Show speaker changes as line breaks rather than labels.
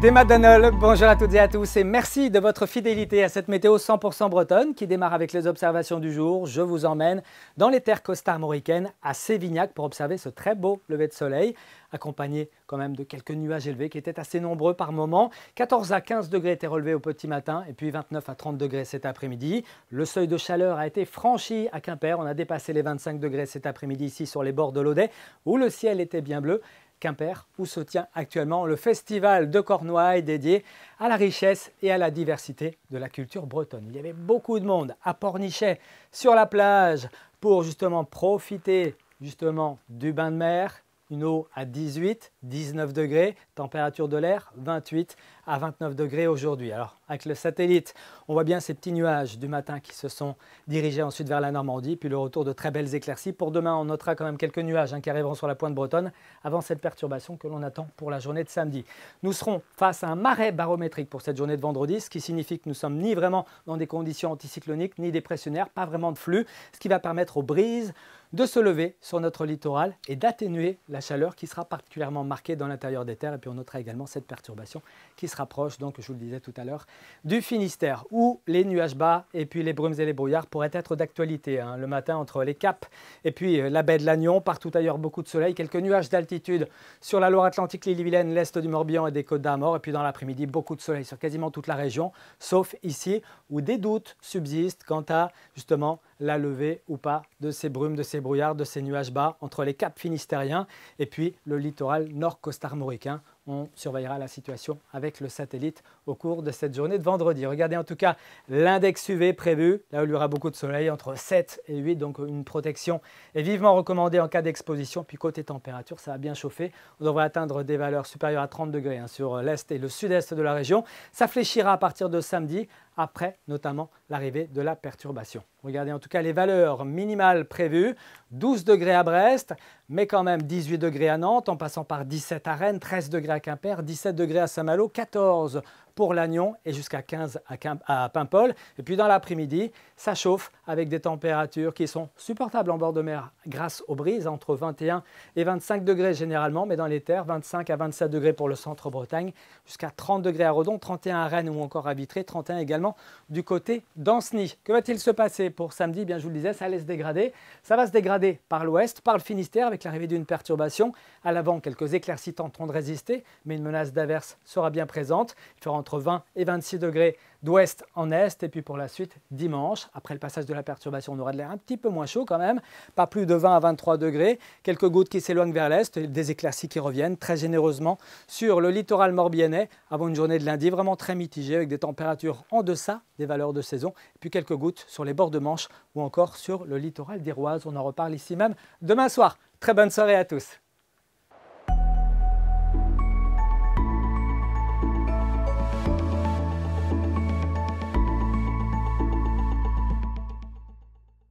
Théma Danol, bonjour à toutes et à tous et merci de votre fidélité à cette météo 100% bretonne qui démarre avec les observations du jour. Je vous emmène dans les terres costarmoricaines à Sévignac pour observer ce très beau lever de soleil, accompagné quand même de quelques nuages élevés qui étaient assez nombreux par moment. 14 à 15 degrés étaient relevés au petit matin et puis 29 à 30 degrés cet après-midi. Le seuil de chaleur a été franchi à Quimper. On a dépassé les 25 degrés cet après-midi ici sur les bords de l'Audet où le ciel était bien bleu. Quimper, où se tient actuellement le festival de Cornouailles dédié à la richesse et à la diversité de la culture bretonne. Il y avait beaucoup de monde à Pornichet, sur la plage, pour justement profiter du bain de mer. Une eau à 18, 19 degrés, température de l'air 28 à 29 degrés aujourd'hui. Alors avec le satellite, on voit bien ces petits nuages du matin qui se sont dirigés ensuite vers la Normandie, puis le retour de très belles éclaircies. Pour demain, on notera quand même quelques nuages qui arriveront sur la pointe bretonne avant cette perturbation que l'on attend pour la journée de samedi. Nous serons face à un marais barométrique pour cette journée de vendredi, ce qui signifie que nous sommes ni vraiment dans des conditions anticycloniques, ni dépressionnaires, pas vraiment de flux, ce qui va permettre aux brises de se lever sur notre littoral et d'atténuer la chaleur qui sera particulièrement marquée dans l'intérieur des terres. Et puis on notera également cette perturbation qui se rapproche, donc je vous le disais tout à l'heure, du Finistère où les nuages bas et puis les brumes et les brouillards pourraient être d'actualité. Le matin entre les Caps et puis la baie de Lannion, partout ailleurs beaucoup de soleil, quelques nuages d'altitude sur la Loire-Atlantique, l'Ille-et-Vilaine, l'est du Morbihan et des Côtes d'Armor. Et puis dans l'après-midi, beaucoup de soleil sur quasiment toute la région, sauf ici où des doutes subsistent quant à justement la levée ou pas de ces brumes, de ces brouillards, de ces nuages bas entre les caps finistériens et puis le littoral nord costarmoricain. On surveillera la situation avec le satellite au cours de cette journée de vendredi. Regardez en tout cas l'index UV prévu, là où il y aura beaucoup de soleil, entre 7 et 8, donc une protection est vivement recommandée en cas d'exposition. Puis côté température, ça va bien chauffer. On devrait atteindre des valeurs supérieures à 30 degrés sur l'est et le sud-est de la région. Ça fléchira à partir de samedi, après notamment l'arrivée de la perturbation. Regardez en tout cas les valeurs minimales prévues, 12 degrés à Brest, mais quand même 18 degrés à Nantes, en passant par 17 à Rennes, 13 degrés à Quimper, 17 degrés à Saint-Malo, 14 pour Lannion et jusqu'à 15 à Paimpol. Et puis dans l'après-midi, ça chauffe avec des températures qui sont supportables en bord de mer grâce aux brises, entre 21 et 25 degrés généralement, mais dans les terres, 25 à 27 degrés pour le centre-Bretagne, jusqu'à 30 degrés à Redon, 31 à Rennes ou encore à Vitré, 31 également du côté d'Ancenis. Que va-t-il se passer pour samedi? Bien, je vous le disais, ça allait se dégrader. Ça va se dégrader par l'ouest, par le Finistère, avec l'arrivée d'une perturbation. À l'avant, quelques éclaircies tenteront de résister, mais une menace d'averse sera bien présente. Il fera entre 20 et 26 degrés d'ouest en est. Et puis pour la suite, dimanche, après le passage de la perturbation, on aura de l'air un petit peu moins chaud quand même. Pas plus de 20 à 23 degrés. Quelques gouttes qui s'éloignent vers l'est, des éclaircies qui reviennent très généreusement sur le littoral morbihanais avant une journée de lundi vraiment très mitigée avec des températures en deçà des valeurs de saison. Et puis quelques gouttes sur les bords de Manche ou encore sur le littoral d'Iroise. On en reparle ici même demain soir. Très bonne soirée à tous.